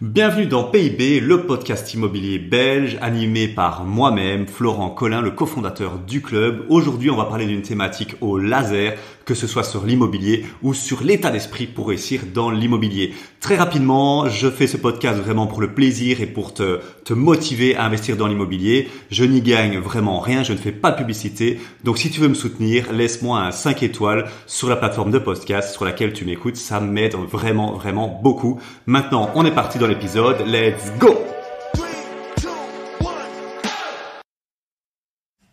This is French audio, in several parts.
Bienvenue dans PIB, le podcast immobilier belge animé par moi-même, Florent Collin, le cofondateur du club. Aujourd'hui, on va parler d'une thématique au laser, que ce soit sur l'immobilier ou sur l'état d'esprit pour réussir dans l'immobilier. Très rapidement, je fais ce podcast vraiment pour le plaisir et pour te motiver à investir dans l'immobilier. Je n'y gagne vraiment rien, je ne fais pas de publicité. Donc si tu veux me soutenir, laisse-moi un 5 étoiles sur la plateforme de podcast sur laquelle tu m'écoutes. Ça m'aide vraiment beaucoup. Maintenant, on est parti dans l'épisode. Let's go!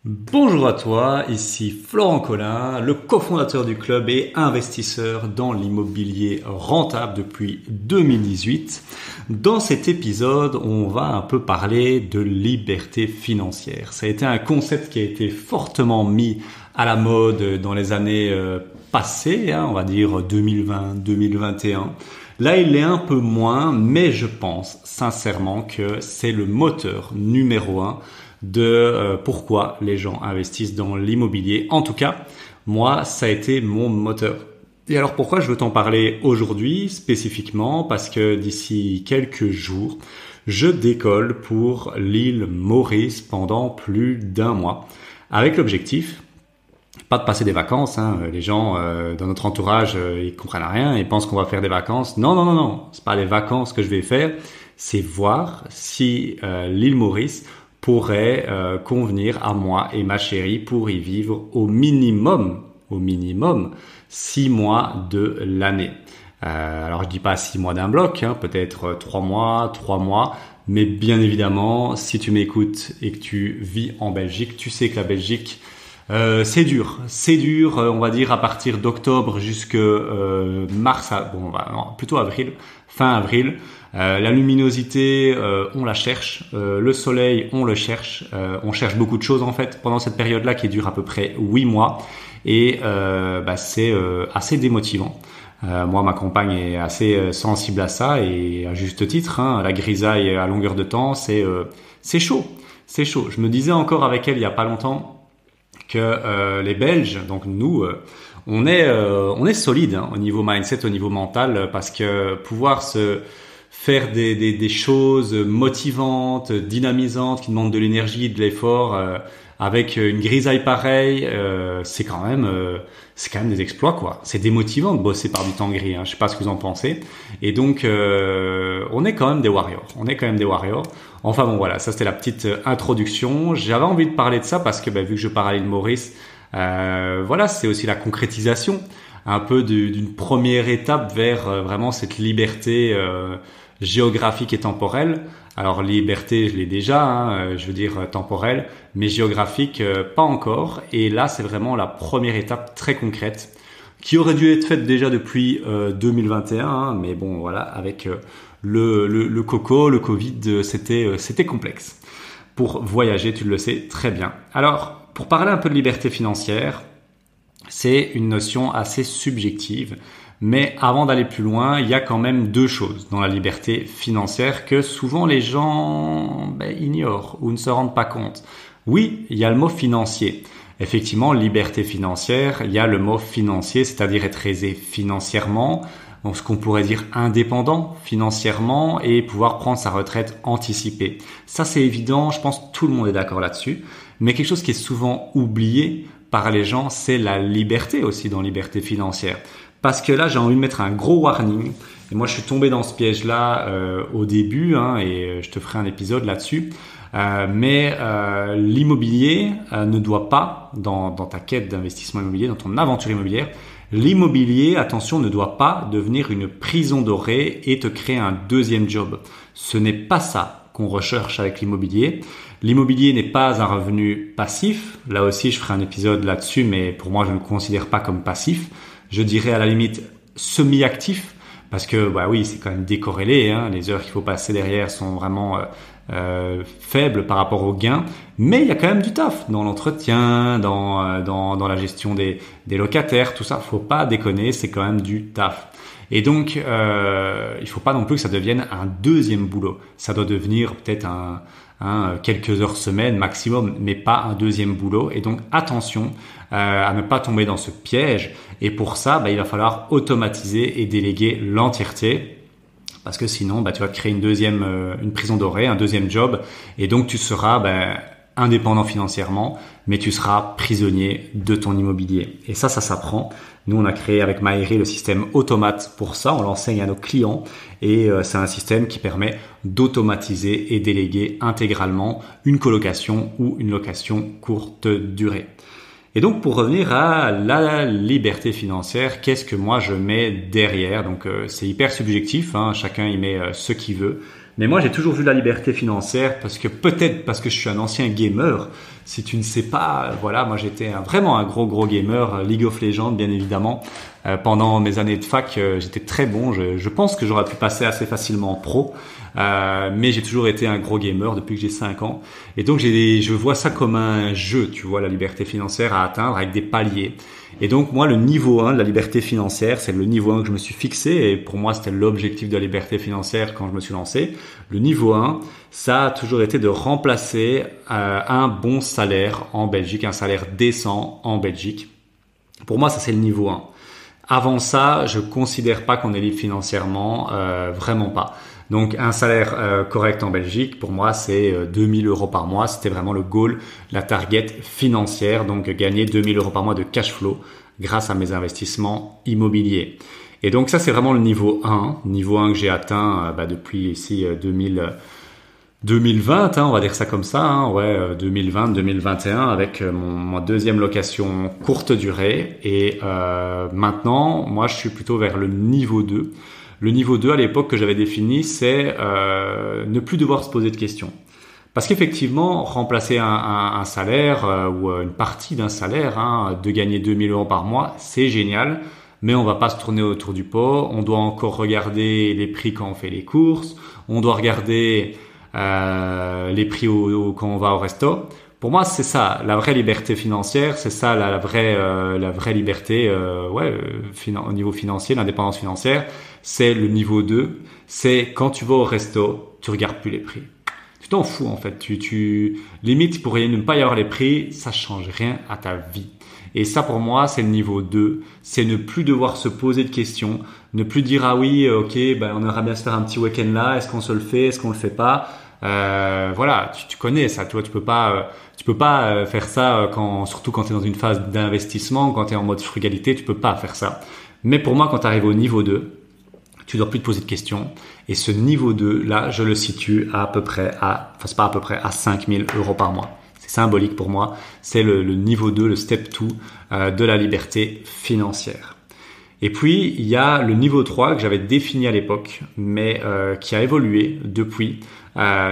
Bonjour à toi, ici Florent Collin, le cofondateur du club et investisseur dans l'immobilier rentable depuis 2018. Dans cet épisode, on va un peu parler de liberté financière. Ça a été un concept qui a été fortement mis à la mode dans les années passées, on va dire 2020, 2021. Là, il l'est un peu moins, mais je pense sincèrement que c'est le moteur numéro 1 de pourquoi les gens investissent dans l'immobilier. En tout cas, moi, ça a été mon moteur. Et alors, pourquoi je veux t'en parler aujourd'hui spécifiquement? Parce que d'ici quelques jours, je décolle pour l'île Maurice pendant plus d'1 mois, avec l'objectif pas de passer des vacances, Les gens dans notre entourage, ils comprennent rien, ils pensent qu'on va faire des vacances. Non, c'est pas les vacances que je vais faire, c'est voir si l'île Maurice pourrait convenir à moi et ma chérie pour y vivre au minimum 6 mois de l'année. Alors je dis pas 6 mois d'un bloc, peut-être 3 mois, mais bien évidemment, si tu m'écoutes et que tu vis en Belgique, tu sais que la Belgique c'est dur, on va dire à partir d'octobre jusque mars, plutôt avril, fin avril. La luminosité, on la cherche, le soleil, on le cherche, on cherche beaucoup de choses en fait pendant cette période-là qui dure à peu près 8 mois et c'est assez démotivant. Moi, ma compagne est assez sensible à ça et à juste titre, la grisaille à longueur de temps, c'est chaud. Je me disais encore avec elle il y a pas longtemps que les Belges, donc nous, on est solide au niveau mindset, au niveau mental, parce que pouvoir se faire des choses motivantes, dynamisantes, qui demandent de l'énergie, de l'effort, avec une grisaille pareille, c'est quand même des exploits, quoi. C'est démotivant de bosser par du temps gris, Je sais pas ce que vous en pensez. Et donc, on est quand même des warriors. Enfin bon, voilà, ça c'était la petite introduction. J'avais envie de parler de ça parce que vu que je pars à l'île Maurice, c'est aussi la concrétisation un peu d'une première étape vers vraiment cette liberté géographique et temporelle. Alors liberté, je l'ai déjà, je veux dire temporelle, mais géographique, pas encore. Et là, c'est vraiment la première étape très concrète qui aurait dû être faite déjà depuis 2021, mais bon, voilà, avec le Covid, c'était complexe. Pour voyager, tu le sais très bien. Alors, pour parler un peu de liberté financière, c'est une notion assez subjective. Mais avant d'aller plus loin, il y a quand même 2 choses dans la liberté financière que souvent les gens ignorent ou ne se rendent pas compte. Oui, il y a le mot financier. Effectivement, liberté financière, il y a le mot financier, c'est-à-dire être aisé financièrement, donc ce qu'on pourrait dire indépendant financièrement et pouvoir prendre sa retraite anticipée. Ça, c'est évident, je pense que tout le monde est d'accord là-dessus. Mais quelque chose qui est souvent oublié par les gens, c'est la liberté aussi dans liberté financière. Parce que là, j'ai envie de mettre un gros warning. Et moi, je suis tombé dans ce piège-là au début, et je te ferai un épisode là-dessus. Mais l'immobilier ne doit pas, dans ta quête d'investissement immobilier, dans ton aventure immobilière, l'immobilier, attention, ne doit pas devenir une prison dorée et te créer un deuxième job. Ce n'est pas ça qu'on recherche avec l'immobilier. L'immobilier n'est pas un revenu passif. Là aussi, je ferai un épisode là-dessus, mais pour moi, je ne le considère pas comme passif. Je dirais à la limite semi-actif, parce que oui, c'est quand même décorrélé, les heures qu'il faut passer derrière sont vraiment faibles par rapport aux gains, mais il y a quand même du taf dans l'entretien, dans la gestion des locataires, tout ça, faut pas déconner, c'est quand même du taf. Et donc il faut pas non plus que ça devienne un deuxième boulot. Ça doit devenir peut-être quelques heures semaine maximum, mais pas un deuxième boulot. Et donc attention à ne pas tomber dans ce piège. Et pour ça, il va falloir automatiser et déléguer l'entièreté. Parce que sinon, tu vas créer une prison dorée, un deuxième job, et donc tu seras indépendant financièrement, mais tu seras prisonnier de ton immobilier. Et ça s'apprend. Nous, on a créé avec Maëri le système Automate pour ça. On l'enseigne à nos clients et c'est un système qui permet d'automatiser et déléguer intégralement une colocation ou une location courte durée. Et donc, pour revenir à la liberté financière, qu'est-ce que moi je mets derrière? Donc, c'est hyper subjectif, hein, chacun y met ce qu'il veut. Mais moi, j'ai toujours vu la liberté financière peut-être parce que je suis un ancien gamer. Si tu ne sais pas, voilà, moi j'étais vraiment un gros gamer, League of Legends bien évidemment. Pendant mes années de fac, j'étais très bon. Je pense que j'aurais pu passer assez facilement en pro. Mais j'ai toujours été un gros gamer depuis que j'ai 5 ans. Et donc je vois ça comme un jeu, tu vois, la liberté financière à atteindre avec des paliers. Et donc moi, le niveau 1 de la liberté financière, c'est le niveau 1 que je me suis fixé. Et pour moi, c'était l'objectif de la liberté financière quand je me suis lancé. Le niveau 1, ça a toujours été de remplacer un bon salaire en Belgique, un salaire décent en Belgique. Pour moi, ça c'est le niveau 1. Avant ça, je considère pas qu'on est libre financièrement, vraiment pas. Donc un salaire correct en Belgique, pour moi, c'est 2000 € par mois. C'était vraiment le goal, la target financière, donc gagner 2000 € par mois de cash flow grâce à mes investissements immobiliers. Et donc ça, c'est vraiment le niveau 1 que j'ai atteint depuis ici 2020, on va dire ça comme ça, 2020, 2021 avec ma deuxième location courte durée. Et maintenant, moi, je suis plutôt vers le niveau 2. Le niveau 2 à l'époque que j'avais défini, c'est ne plus devoir se poser de questions. Parce qu'effectivement, remplacer un salaire ou une partie d'un salaire, de gagner 2000 € par mois, c'est génial. Mais on va pas se tourner autour du pot. On doit encore regarder les prix quand on fait les courses. On doit regarder les prix quand on va au resto. Pour moi, c'est ça, la vraie liberté financière, c'est ça la vraie liberté au niveau financier, l'indépendance financière, c'est le niveau 2, c'est quand tu vas au resto, tu regardes plus les prix. Tu t'en fous en fait, limite pour ne pas y avoir les prix, ça change rien à ta vie. Et ça pour moi, c'est le niveau 2, c'est ne plus devoir se poser de questions, ne plus dire ah oui, OK, on aimerait bien se faire un petit week-end là, est-ce qu'on se le fait, est-ce qu'on le fait pas? Voilà, tu connais ça, tu peux pas faire ça surtout quand tu es dans une phase d'investissement, quand tu es en mode frugalité, tu peux pas faire ça. Mais pour moi, quand tu arrives au niveau 2, tu dois plus te poser de questions. Et ce niveau 2, là, je le situe à 5000 € par mois. C'est symbolique pour moi. C'est le niveau 2, le step 2 de la liberté financière. Et puis, il y a le niveau 3 que j'avais défini à l'époque, mais qui a évolué depuis.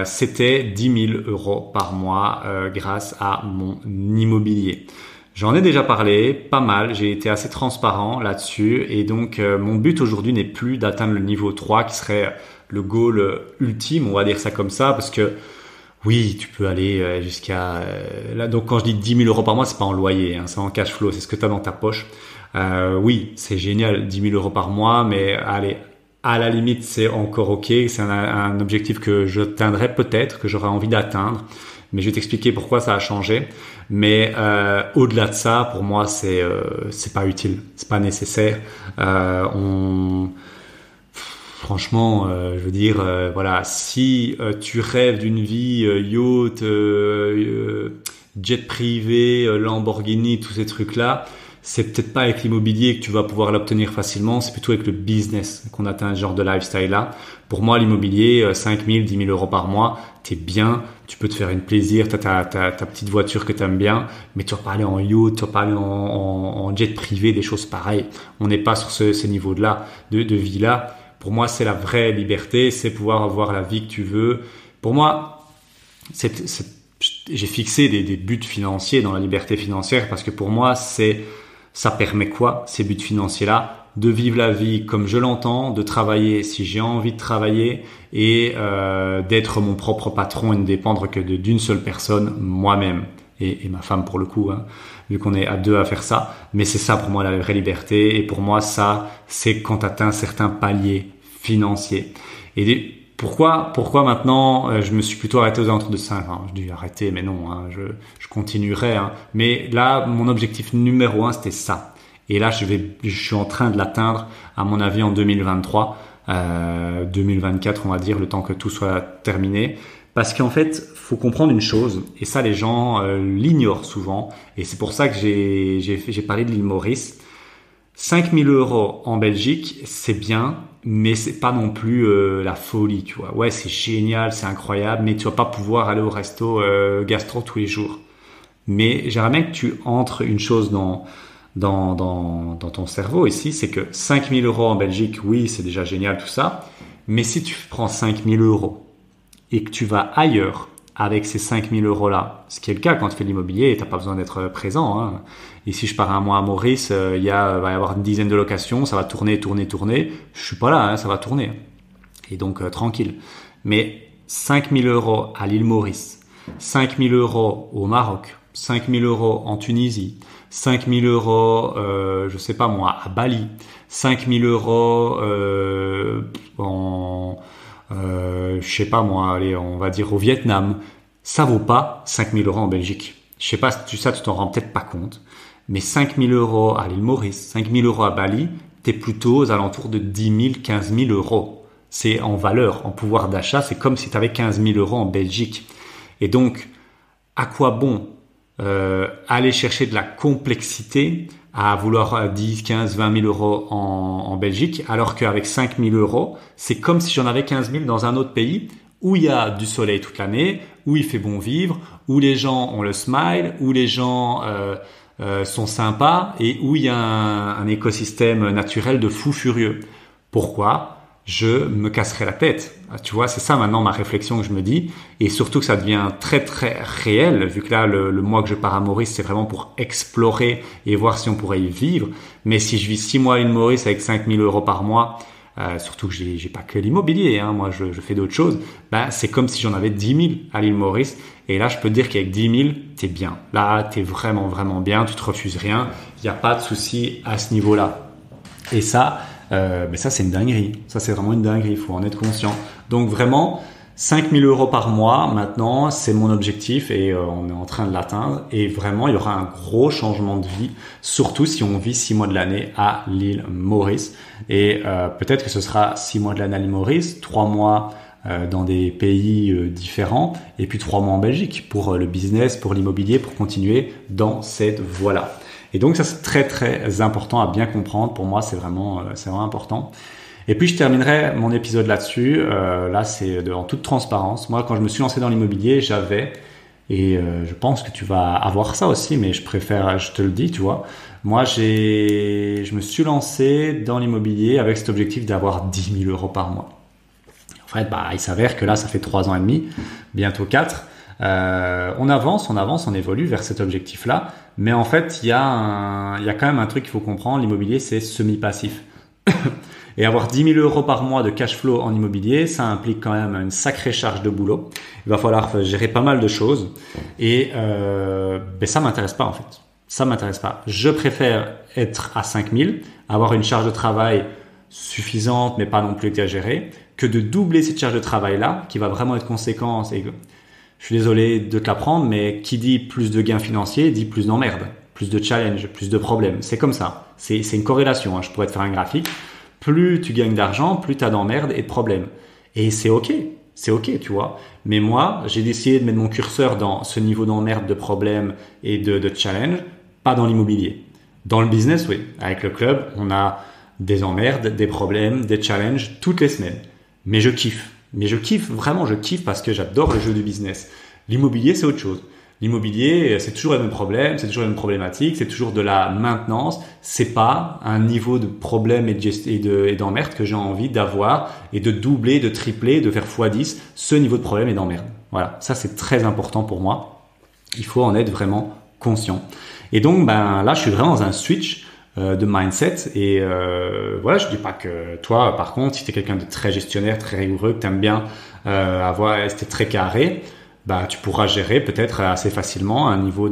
C'était 10 000 € par mois grâce à mon immobilier. J'en ai déjà parlé, pas mal, j'ai été assez transparent là-dessus et donc mon but aujourd'hui n'est plus d'atteindre le niveau 3 qui serait le goal ultime, on va dire ça comme ça, parce que oui, tu peux aller jusqu'à... là, donc quand je dis 10 000 € par mois, c'est pas en loyer, c'est en cash flow, c'est ce que tu as dans ta poche. Oui, c'est génial, 10 000 € par mois, mais allez, à la limite, c'est encore OK. C'est un objectif que je atteindrai peut-être, que j'aurai envie d'atteindre. Mais je vais t'expliquer pourquoi ça a changé. Mais au-delà de ça, pour moi, c'est pas utile, c'est pas nécessaire. Franchement, je veux dire, voilà, si tu rêves d'une vie yacht, jet privé, Lamborghini, tous ces trucs-là, c'est peut-être pas avec l'immobilier que tu vas pouvoir l'obtenir facilement, c'est plutôt avec le business qu'on atteint ce genre de lifestyle-là. Pour moi, l'immobilier, 5 000, 10 000 € par mois, t'es bien, tu peux te faire une plaisir, t'as ta petite voiture que t'aimes bien, mais tu vas pas aller en yacht, tu vas pas aller en jet privé, des choses pareilles. On n'est pas sur ce niveau-là de vie-là. Pour moi, c'est la vraie liberté, c'est pouvoir avoir la vie que tu veux. Pour moi, j'ai fixé des buts financiers dans la liberté financière parce que pour moi, ça permet quoi, ces buts financiers-là? De vivre la vie comme je l'entends, de travailler si j'ai envie de travailler et d'être mon propre patron et ne dépendre que d'une seule personne, moi-même et ma femme pour le coup, vu qu'on est à deux à faire ça. Mais c'est ça pour moi la vraie liberté et pour moi ça, c'est quand tu atteins certains paliers financiers. Et pourquoi maintenant je me suis plutôt arrêté aux alentours de 5 ans. Je dis arrêter, mais non, je continuerai. Mais là, mon objectif numéro 1, c'était ça. Et là, je suis en train de l'atteindre, à mon avis, en 2023. 2024, on va dire, le temps que tout soit terminé. Parce qu'en fait, faut comprendre une chose, et ça les gens l'ignorent souvent, et c'est pour ça que j'ai parlé de l'île Maurice. 5 000 € en Belgique, c'est bien, mais c'est pas non plus la folie, tu vois. Ouais, c'est génial, c'est incroyable, mais tu vas pas pouvoir aller au resto gastro tous les jours. Mais j'aimerais bien que tu entres une chose dans ton cerveau ici, c'est que 5 000 € en Belgique, oui, c'est déjà génial tout ça, mais si tu prends 5 000 € et que tu vas ailleurs avec ces 5 000 € là, ce qui est le cas quand tu fais de l'immobilier et t'as pas besoin d'être présent, hein. Ici, je pars un mois à Maurice, va y avoir une dizaine de locations, ça va tourner. Je suis pas là, hein, ça va tourner. Et donc, tranquille. Mais 5 000 € à l'île Maurice, 5 000 € au Maroc, 5 000 € en Tunisie, 5 000 €, je sais pas moi, à Bali, 5 000 € je sais pas moi, allez, on va dire au Vietnam, ça vaut pas 5 000 € en Belgique. Je sais pas si tu t'en rends peut-être pas compte, mais 5 000 € à l'île Maurice, 5 000 € à Bali, t'es plutôt aux alentours de 10 000, 15 000 €. C'est en valeur, en pouvoir d'achat, c'est comme si tu avais 15 000 € en Belgique. Et donc, à quoi bon aller chercher de la complexité à vouloir 10, 15, 20 000 € en Belgique, alors qu'avec 5 000 €, c'est comme si j'en avais 15 000 dans un autre pays où il y a du soleil toute l'année, où il fait bon vivre, où les gens ont le smile, où les gens sont sympas et où il y a un écosystème naturel de fou furieux. Pourquoi je me casserai la tête? Tu vois, c'est ça maintenant ma réflexion que je me dis, et surtout que ça devient très très réel, vu que là le mois que je pars à Maurice, c'est vraiment pour explorer et voir si on pourrait y vivre. Mais si je vis 6 mois à l'île Maurice avec 5 000 € par mois, surtout que j'ai pas que l'immobilier, hein, moi je fais d'autres choses, c'est comme si j'en avais 10 000 à l'île Maurice. Et là, je peux te dire qu'avec 10 000, t'es bien. Là, t'es vraiment, vraiment bien. Tu te refuses rien. Il n'y a pas de souci à ce niveau-là. Et ça, ça, c'est une dinguerie. Ça, c'est vraiment une dinguerie. Il faut en être conscient. Donc, vraiment, 5 000 € par mois, maintenant, c'est mon objectif et on est en train de l'atteindre. Et vraiment, il y aura un gros changement de vie, surtout si on vit 6 mois de l'année à l'île Maurice. Et peut-être que ce sera 6 mois de l'année à l'île Maurice, 3 mois dans des pays différents et puis 3 mois en Belgique pour le business, pour l'immobilier, pour continuer dans cette voie-là. Et donc ça c'est très très important à bien comprendre. Pour moi c'est vraiment important. Et puis je terminerai mon épisode là-dessus. Là c'est en toute transparence. Moi quand je me suis lancé dans l'immobilier et je pense que tu vas avoir ça aussi, mais je te le dis, tu vois. Moi je me suis lancé dans l'immobilier avec cet objectif d'avoir 10 000 € par mois. En fait, il s'avère que là, ça fait 3 ans et demi, bientôt 4. On avance, on évolue vers cet objectif-là. Mais en fait, il y a quand même un truc qu'il faut comprendre. L'immobilier, c'est semi-passif. Et avoir 10 000 € par mois de cash flow en immobilier, ça implique quand même une sacrée charge de boulot. Il va falloir gérer pas mal de choses. Et ça m'intéresse pas en fait. Ça m'intéresse pas. Je préfère être à 5 000, avoir une charge de travail suffisante, mais pas non plus exagérée, que de doubler cette charge de travail-là, qui va vraiment être conséquente. Et je suis désolé de te l'apprendre, mais qui dit plus de gains financiers, dit plus d'emmerdes, plus de challenges, plus de problèmes. C'est comme ça. C'est une corrélation, hein. Je pourrais te faire un graphique. Plus tu gagnes d'argent, plus tu as d'emmerdes et de problèmes. Et c'est OK. C'est OK, tu vois. Mais moi, j'ai décidé de mettre mon curseur dans ce niveau d'emmerde, de problèmes et de challenge, pas dans l'immobilier. Dans le business, oui. Avec le club, on a des emmerdes, des problèmes, des challenges toutes les semaines. Mais je kiffe. Vraiment, je kiffe parce que j'adore le jeu du business. L'immobilier, c'est autre chose. L'immobilier, c'est toujours le même problème, c'est toujours une problématique, c'est toujours de la maintenance. C'est pas un niveau de problème et d'emmerde que j'ai envie d'avoir et de doubler, de tripler, de faire x10 ce niveau de problème et d'emmerde. Voilà, ça c'est très important pour moi. Il faut en être vraiment conscient. Et donc, là, je suis vraiment dans un switch de mindset et voilà, je dis pas que toi par contre si tu es quelqu'un de très gestionnaire, très rigoureux, que tu aimes bien rester très carré, tu pourras gérer peut-être assez facilement un niveau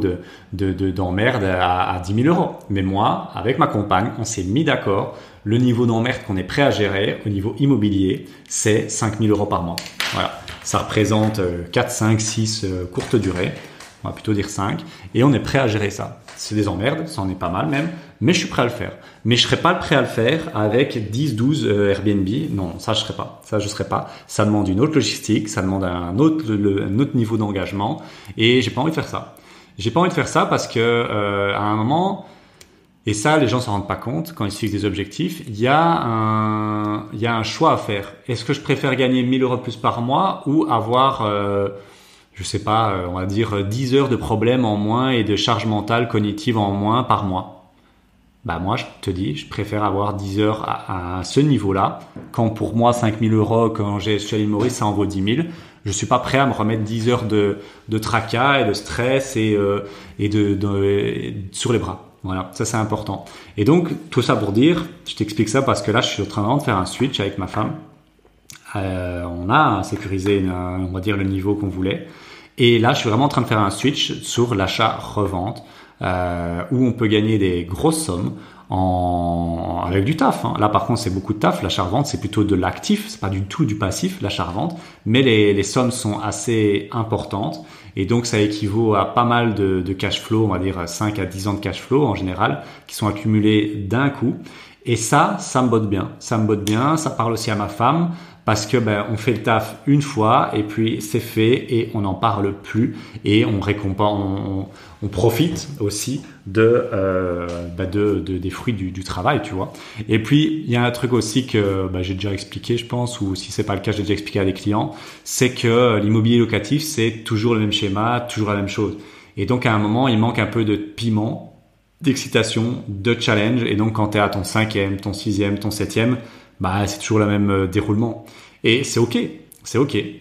d'emmerde à 10 000 €. Mais moi, avec ma compagne, on s'est mis d'accord, le niveau d'emmerde qu'on est prêt à gérer au niveau immobilier, c'est 5 000 € par mois. Voilà, ça représente 4, 5, 6 courtes durées. on va plutôt dire 5, et on est prêt à gérer ça. C'est des emmerdes, ça en est pas mal même, mais je suis prêt à le faire. Mais je serais pas prêt à le faire avec 10, 12 Airbnb. Non, ça je serais pas. Ça demande une autre logistique, ça demande un autre niveau d'engagement, et j'ai pas envie de faire ça. J'ai pas envie de faire ça parce que à un moment, et ça les gens s'en rendent pas compte quand ils se fixent des objectifs, il y a un choix à faire. Est-ce que je préfère gagner 1 000 € de plus par mois ou avoir je sais pas, on va dire 10 heures de problèmes en moins et de charge mentale cognitive en moins par mois? Bah moi je te dis, je préfère avoir 10 heures à ce niveau-là, quand pour moi 5 000 €, quand je suis à l'île Maurice, ça en vaut 10 000. Je suis pas prêt à me remettre 10 heures de tracas et de stress et sur les bras. Voilà, ça c'est important. Et donc tout ça pour dire, je t'explique ça parce que là je suis en train de faire un switch avec ma femme. On a sécurisé, on va dire, le niveau qu'on voulait. Et là je suis vraiment en train de faire un switch sur l'achat-revente, où on peut gagner des grosses sommes avec du taf. Là par contre c'est beaucoup de taf. L'achat-revente c'est plutôt de l'actif, c'est pas du tout du passif l'achat-revente, mais les sommes sont assez importantes et donc ça équivaut à pas mal de cash flow, on va dire 5 à 10 ans de cash flow en général qui sont accumulés d'un coup. Et ça me botte bien. Ça parle aussi à ma femme parce que on fait le taf une fois et puis c'est fait et on n'en parle plus et on profite aussi des fruits du travail, tu vois. Et puis il y a un truc aussi que j'ai déjà expliqué, je pense, ou si c'est pas le cas, j'ai déjà expliqué à des clients, c'est que l'immobilier locatif c'est toujours le même schéma, toujours la même chose. Et donc à un moment il manque un peu de piment, d'excitation, de challenge, et donc quand tu es à ton 5e, ton 6e, ton 7e, c'est toujours le même déroulement. Et c'est ok,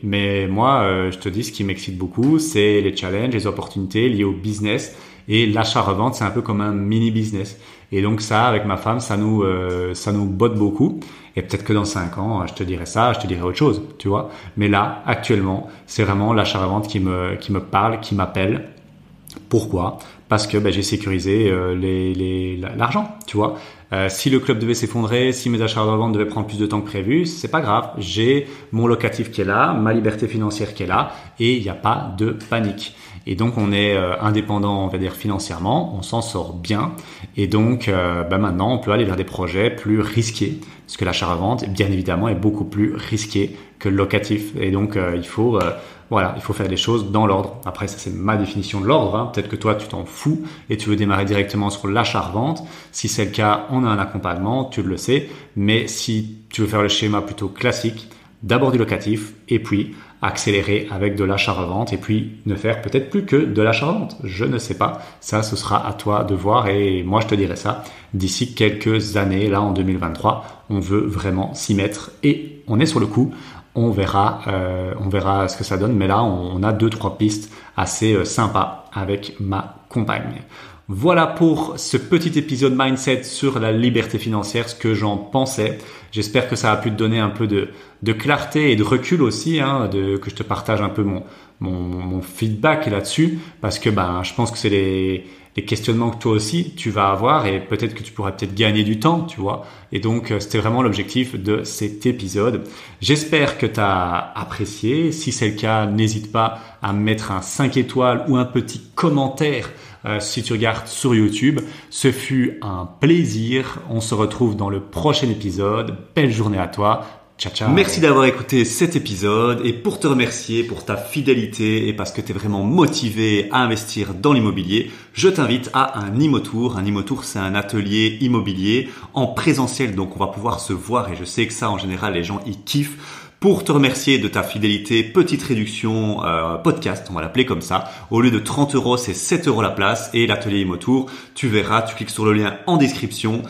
mais moi je te dis, ce qui m'excite beaucoup, c'est les challenges, les opportunités liées au business, et l'achat-revente c'est un peu comme un mini business. Et donc ça, avec ma femme, ça nous botte beaucoup. Et peut-être que dans 5 ans, je te dirai autre chose, tu vois. Mais là, actuellement, c'est vraiment l'achat-revente qui me parle, qui m'appelle. Pourquoi? Parce que j'ai sécurisé l'argent, tu vois. Si le club devait s'effondrer, si mes achats de revente devaient prendre plus de temps que prévu, c'est pas grave. J'ai mon locatif qui est là, ma liberté financière qui est là, et il n'y a pas de panique. Et donc on est indépendant, on va dire financièrement, on s'en sort bien. Et donc maintenant on peut aller vers des projets plus risqués, parce que l'achat-revente, bien évidemment, est beaucoup plus risqué que le locatif. Et donc il faut faire des choses dans l'ordre. Après, ça c'est ma définition de l'ordre. Peut-être que toi tu t'en fous et tu veux démarrer directement sur l'achat-revente. Si c'est le cas, on a un accompagnement, tu le sais. Mais si tu veux faire le schéma plutôt classique, d'abord du locatif et puis accélérer avec de l'achat-revente et puis ne faire peut-être plus que de l'achat-revente. Je ne sais pas. Ça, ce sera à toi de voir et moi, je te dirai ça d'ici quelques années. Là, en 2023, on veut vraiment s'y mettre et on est sur le coup. On verra ce que ça donne. Mais là, on a 2-3 pistes assez sympas avec ma compagne. Voilà pour ce petit épisode mindset sur la liberté financière, ce que j'en pensais. J'espère que ça a pu te donner un peu de clarté et de recul aussi, que je te partage un peu mon feedback là-dessus, parce que je pense que c'est les questionnements que toi aussi tu vas avoir et peut-être que tu pourras peut-être gagner du temps, tu vois. Et donc c'était vraiment l'objectif de cet épisode. J'espère que tu as apprécié. Si c'est le cas, n'hésite pas à mettre un 5 étoiles ou un petit commentaire si tu regardes sur YouTube. Ce fut un plaisir. On se retrouve dans le prochain épisode. Belle journée à toi. Ciao, ciao. Merci d'avoir écouté cet épisode et pour te remercier pour ta fidélité et parce que tu es vraiment motivé à investir dans l'immobilier, je t'invite à un IMOTour. Un IMOTour, c'est un atelier immobilier en présentiel, donc on va pouvoir se voir et je sais que ça, en général, les gens y kiffent. Pour te remercier de ta fidélité, petite réduction podcast, on va l'appeler comme ça. Au lieu de 30 €, c'est 7 € la place et l'atelier IMOTour, tu verras, tu cliques sur le lien en description,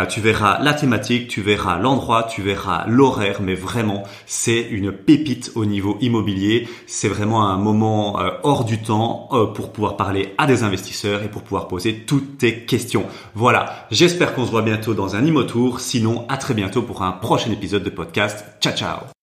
tu verras la thématique, tu verras l'endroit, tu verras l'horaire, mais vraiment, c'est une pépite au niveau immobilier. C'est vraiment un moment hors du temps pour pouvoir parler à des investisseurs et pour pouvoir poser toutes tes questions. Voilà, j'espère qu'on se voit bientôt dans un IMOTour. Sinon, à très bientôt pour un prochain épisode de podcast. Ciao, ciao.